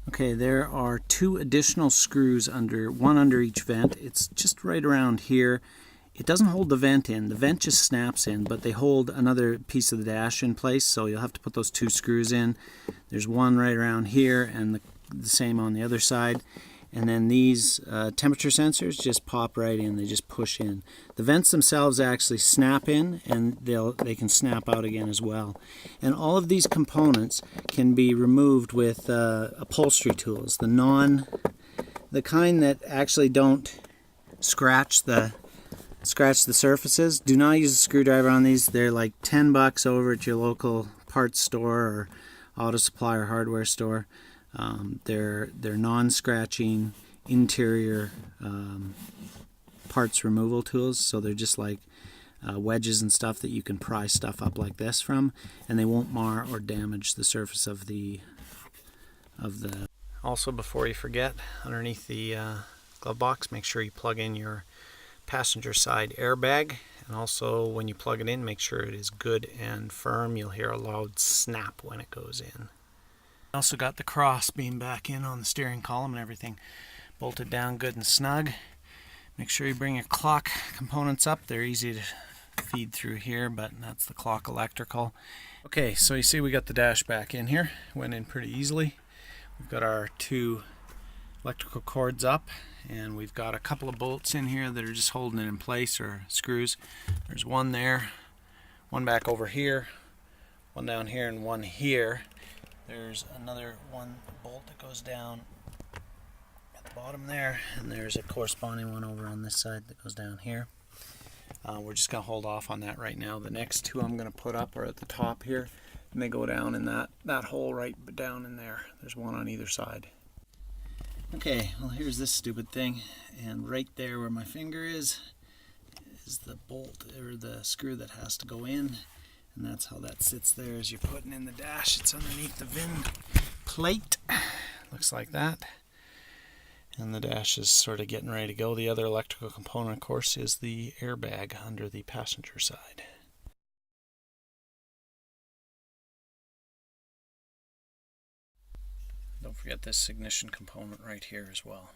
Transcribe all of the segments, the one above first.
Okay, there are two additional screws one under each vent. It's just right around here. It doesn't hold the vent in. The vent just snaps in, but they hold another piece of the dash in place, so you'll have to put those two screws in. There's one right around here and the same on the other side. And then these temperature sensors just pop right in. They just push in. The vents themselves actually snap in, and they can snap out again as well. And all of these components can be removed with upholstery tools. The kind that actually don't scratch the surfaces. Do not use a screwdriver on these. They're like $10 over at your local parts store or auto supply or hardware store. They're non-scratching interior parts removal tools, so they're just like wedges and stuff that you can pry stuff up like this from, and they won't mar or damage the surface of the. Also, before you forget, underneath the glove box, make sure you plug in your passenger side airbag, and also when you plug it in, make sure it is good and firm. You'll hear a loud snap when it goes in. Also got the cross beam back in on the steering column and everything bolted down good and snug. Make sure you bring your clock components up. They're easy to feed through here, but that's the clock electrical. Okay, so you see we got the dash back in here. Went in pretty easily. We've got our two electrical cords up, and we've got a couple of bolts in here that are just holding it in place, or screws. There's one there, one back over here, one down here, and one here. There's another one bolt that goes down at the bottom there, and there's a corresponding one over on this side that goes down here. We're just going to hold off on that right now. The next two I'm going to put up are at the top here, and they go down in that hole right down in there. There's one on either side. Okay, well, here's this stupid thing, and right there where my finger is the bolt or the screw that has to go in. And that's how that sits there as you're putting in the dash. It's underneath the VIN plate. Looks like that. And the dash is sort of getting ready to go. The other electrical component, of course, is the airbag under the passenger side. Don't forget this ignition component right here as well.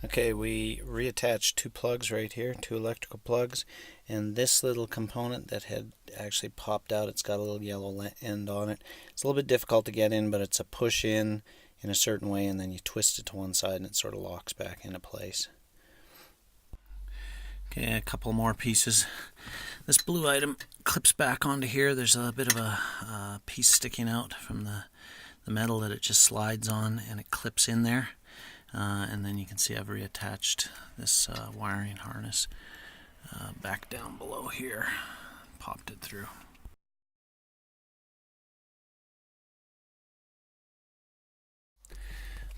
Okay, we reattached two plugs right here, two electrical plugs, and this little component that had actually popped out, it's got a little yellow end on it. It's a little bit difficult to get in, but it's a push in a certain way, and then you twist it to one side and it sort of locks back into place. Okay, a couple more pieces. This blue item clips back onto here. There's a bit of a piece sticking out from the metal that it just slides on, and it clips in there. And then you can see I've reattached this wiring harness back down below here, popped it through.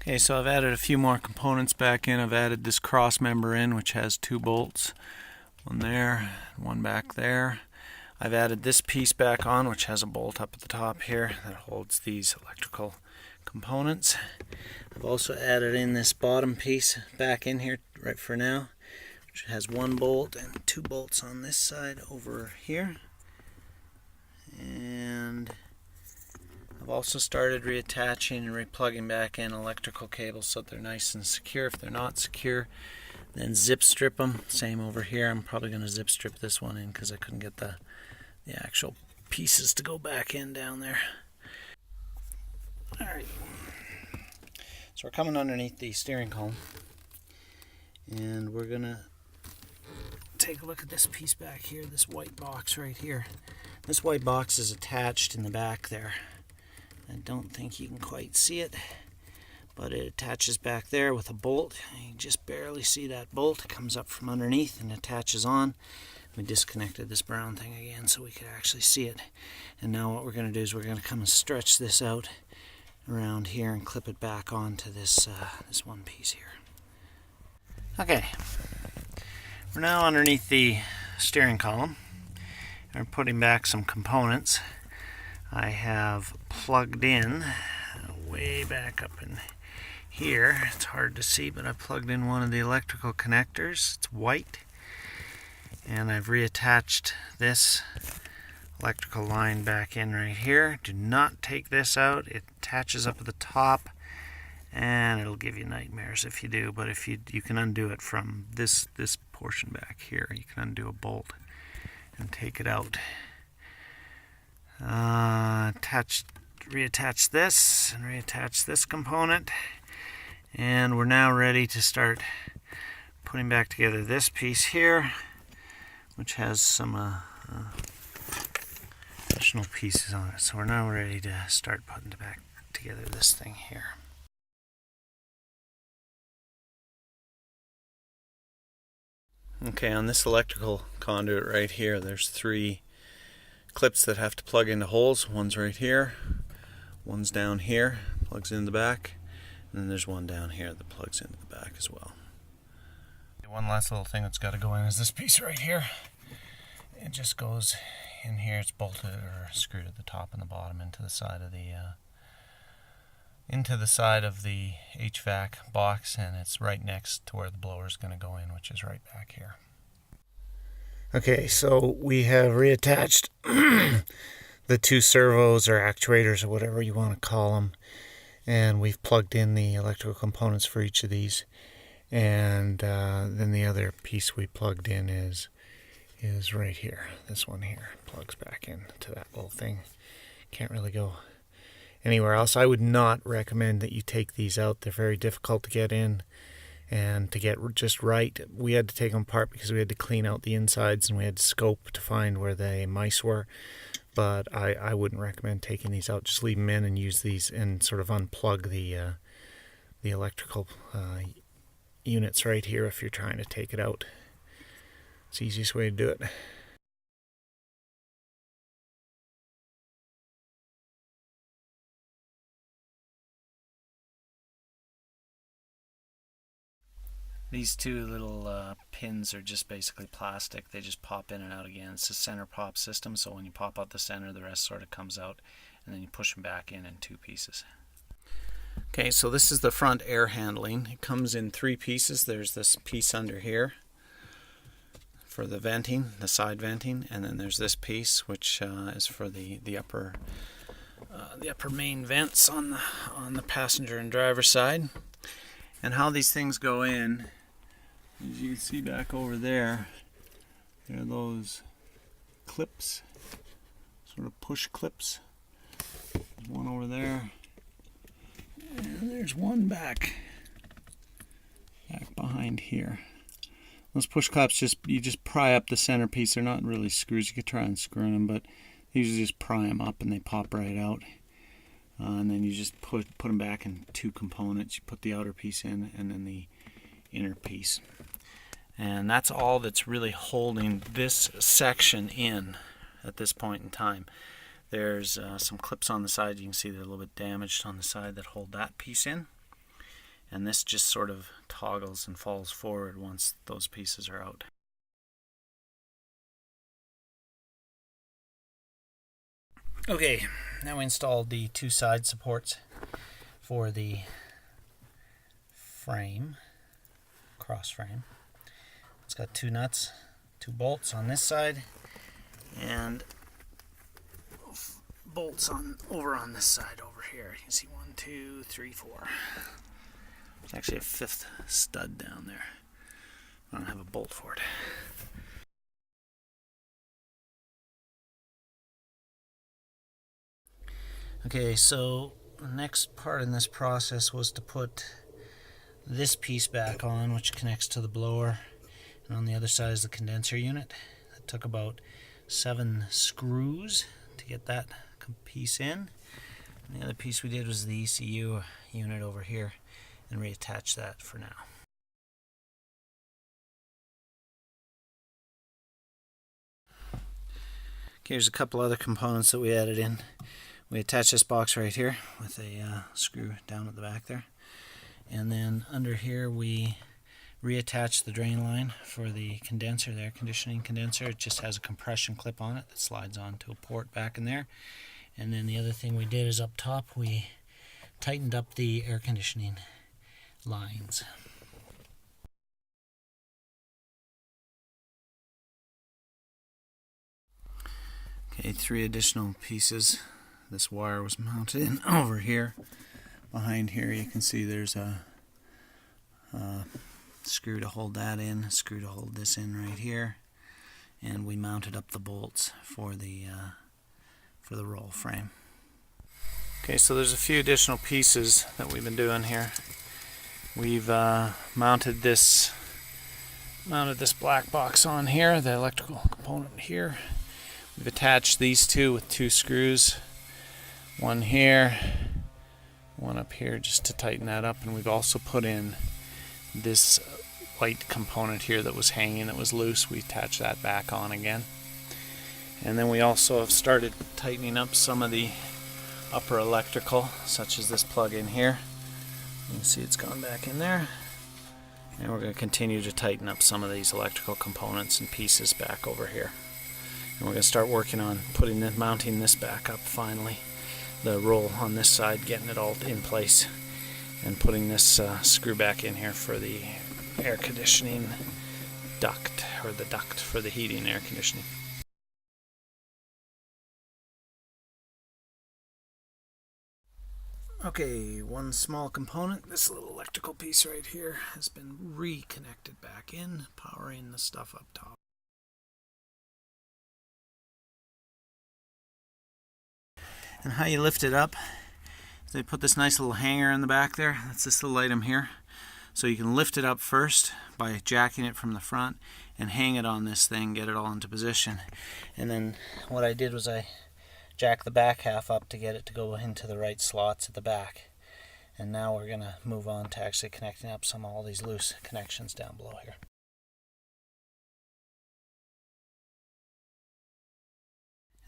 Okay, so I've added a few more components back in. I've added this cross member in, which has two bolts, one there, one back there. I've added this piece back on, which has a bolt up at the top here that holds these electrical components. I've also added in this bottom piece back in here right for now, which has one bolt and two bolts on this side over here. And I've also started reattaching and replugging back in electrical cables so that they're nice and secure. If they're not secure, then zip strip them. Same over here. I'm probably going to zip strip this one in because I couldn't get the actual pieces to go back in down there. Alright, so we're coming underneath the steering column, and we're going to take a look at this piece back here, this white box right here. This white box is attached in the back there. I don't think you can quite see it, but it attaches back there with a bolt. You can just barely see that bolt. It comes up from underneath and attaches on. We disconnected this brown thing again so we could actually see it. And now what we're going to do is we're going to come and stretch this out around here and clip it back onto this one piece here. Okay, we're now underneath the steering column. I'm putting back some components. I have plugged in way back up in here. It's hard to see, but I plugged in one of the electrical connectors. It's white. And I've reattached this electrical line back in right here. Do not take this out. It attaches up at the top and it'll give you nightmares if you do. But if you can undo it from this portion back here, you can undo a bolt and take it out. Reattach this and reattach this component, and we're now ready to start putting back together this piece here, which has some additional pieces on it. So we're now ready to start putting back together this thing here. Okay, on this electrical conduit right here, there's 3 clips that have to plug into holes. One's right here, one's down here, plugs in the back, and then there's one down here that plugs into the back as well. One last little thing that's got to go in is this piece right here. It just goes in here. It's bolted or screwed at the top and the bottom into the side of the HVAC box, and it's right next to where the blower is going to go in, which is right back here. Okay, so we have reattached the 2 servos or actuators or whatever you want to call them, and we've plugged in the electrical components for each of these, and then the other piece we plugged in is right here. This one here plugs back into that little thing. Can't really go anywhere else. I would not recommend that you take these out. They're very difficult to get in and to get just right. We had to take them apart because we had to clean out the insides and we had to scope to find where the mice were. But I wouldn't recommend taking these out. Just leave them in and use these and sort of unplug the electrical units right here if you're trying to take it out. It's the easiest way to do it. These 2 little pins are just basically plastic. They just pop in and out again. It's a center pop system, so when you pop out the center, the rest sort of comes out, and then you push them back in 2 pieces. Okay, so this is the front air handling. It comes in 3 pieces. There's this piece under here for the venting, the side venting, and then there's this piece which is for the upper main vents on the passenger and driver side. And how these things go in, as you can see back over there, there are those clips, sort of push clips. There's one over there, and there's one back behind here. Those push clips, you just pry up the centerpiece. They're not really screws. You could try unscrewing them, but you usually just pry them up and they pop right out. And then you just put them back in 2 components. You put the outer piece in and then the inner piece. And that's all that's really holding this section in at this point in time. There's some clips on the side. You can see they're a little bit damaged on the side that hold that piece in. And this just sort of toggles and falls forward once those pieces are out. Okay, now we installed the 2 side supports for the frame, cross frame. It's got 2 nuts, 2 bolts on this side, and bolts over on this side over here. You can see 1, 2, 3, 4. There's actually a 5th stud down there. I don't have a bolt for it. Okay, so the next part in this process was to put this piece back on, which connects to the blower, and on the other side is the condenser unit. It took about 7 screws to get that piece in. And the other piece we did was the ECU unit over here, and reattach that for now. Okay, here's a couple other components that we added in. We attach this box right here with a screw down at the back there. And then under here we reattach the drain line for the condenser, the air conditioning condenser. It just has a compression clip on it that slides onto a port back in there. And then the other thing we did is up top we tightened up the air conditioning lines. Okay, 3 additional pieces. This wire was mounted in over here. behind here you can see there's a screw to hold that in, a screw to hold this in right here, and we mounted up the bolts for the roll frame. Okay, so there's a few additional pieces that we've been doing here. We've mounted this black box on here, the electrical component here. We've attached these two with two screws, one here, one up here, just to tighten that up, and we've also put in this white component here that was hanging, that was loose. We attached that back on again. And then we also have started tightening up some of the upper electrical, such as this plug in here. You can see it's gone back in there. And we're going to continue to tighten up some of these electrical components and pieces back over here. And we're going to start working on mounting this back up finally. The roll on this side, getting it all in place, and putting this screw back in here for the air conditioning duct, or the duct for the heating and air conditioning. Okay, one small component, this little electrical piece right here, has been reconnected back in, powering the stuff up top. And how you lift it up, they put this nice little hanger in the back there. That's this little item here. So you can lift it up first by jacking it from the front and hang it on this thing, get it all into position. And then what I did was I jacked the back half up to get it to go into the right slots at the back. And now we're going to move on to actually connecting up all these loose connections down below here.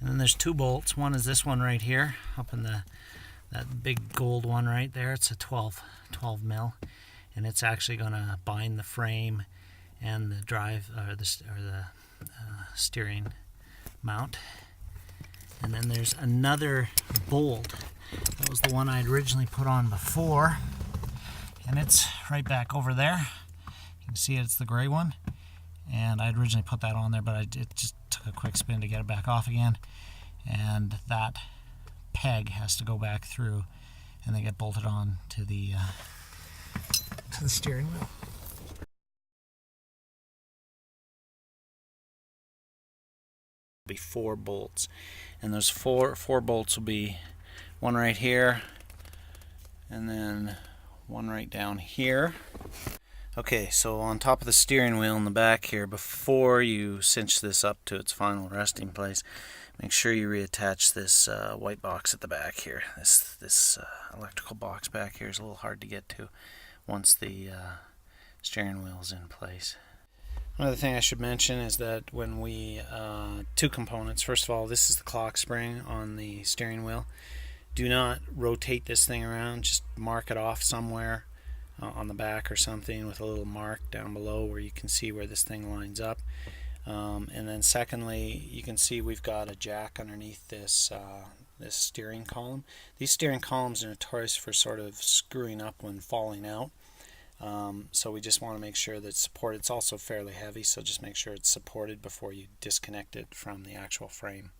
And then there's two bolts. One is this one right here, up in that big gold one right there. It's a 12 mil, and it's actually going to bind the frame and the drive or the steering mount. And then there's another bolt. That was the one I'd originally put on before, and it's right back over there. You can see it's the gray one, and I'd originally put that on there, but it just took a quick spin to get it back off again, and that peg has to go back through and then get bolted on to the steering wheel. Be 4 bolts, and those four bolts will be one right here and then one right down here. Okay, so on top of the steering wheel in the back here, before you cinch this up to its final resting place, make sure you reattach this white box at the back here. This electrical box back here is a little hard to get to once the steering wheel is in place. Another thing I should mention is that when we, two components, first of all, this is the clock spring on the steering wheel. Do not rotate this thing around, just mark it off somewhere on the back or something with a little mark down below where you can see where this thing lines up. And then secondly, you can see we've got a jack underneath this steering column. These steering columns are notorious for sort of screwing up when falling out. So we just want to make sure that it's supported. It's also fairly heavy, so just make sure it's supported before you disconnect it from the actual frame.